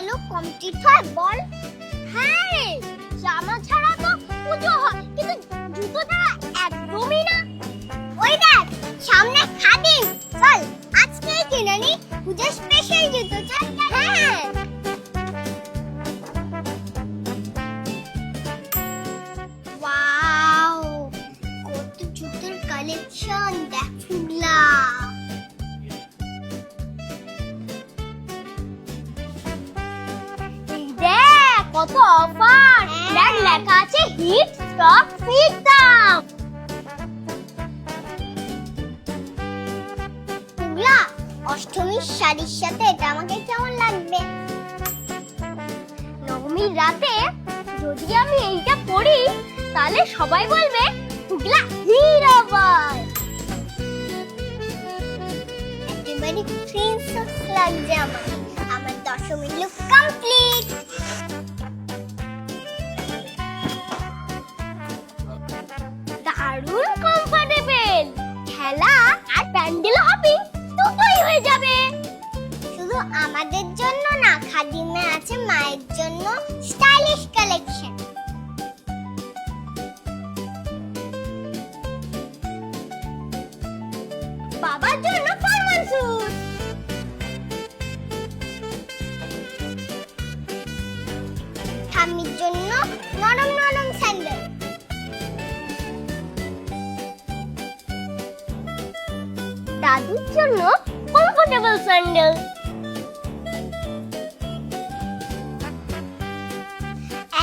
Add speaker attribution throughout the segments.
Speaker 1: গেলেও কমপ্লিট হয় বল? হ্যাঁ রে, জামা ছাড়া তো পুজো হয়, কিন্তু জুতো ছাড়া একদমই না। ওই দেখ সামনে খাদিম, চল আজকেই কিনে নি পূজা স্পেশাল জুতো। চল। হ্যাঁ ওয়াও, কত জুতোর কালেকশন দেখুলা। দেখ কত অফার, দেখ লেখা আছে হিট স্টক ফিট দাম। পুগলা, অষ্টমীর শাড়ির সাথে এটা আমাকে কেমন লাগবে? নবমীর রাতে যদি আমি এইটা পরি তাহলে সবাই বলবে পুগলা হিরো বয়। একেবারে প্রিন্সেস লাগছে আমাকে। আমার দশমীর লুক কমপ্লিট। দারুণ কমফোর্টেবল, খেলা আর প্যান্ডেল হপিং দুটোই হয়ে যাবে। শুধু আমাদের জন্য না, খাদিমে আছে মায়ের জন্য স্টাইলিশ কালেকশন। বাবার জন্য ফরমাল স্যুট, ঠাম্মির জন্য নরম নরম স্যান্ডেল, দাদুর জন্য কমফোর্টেবল স্যান্ডেল।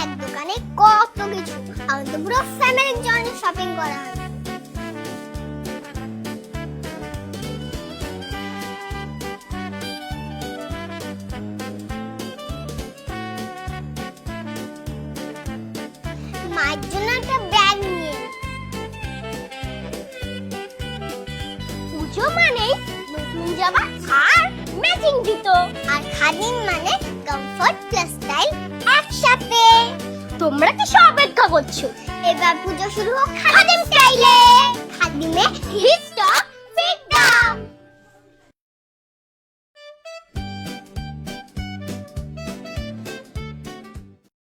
Speaker 1: এক দোকানে কত কিছু, আমাদের পুরো ফ্যামিলির জন্য শপিং করা হবে। মায়ের জন্য একটা ব্যাগ নিয়ে। পুজো মানে নতুন জামা আর ম্যাচিং জুতো, আর খাদিম মানে কমফর্ট প্লাস স্টাইল একসাথে। তোমরা কি সব অপেক্ষা করছো? এবার পুজো শুরু হোক খাদিম স্টাইলে। খাদিমে হিট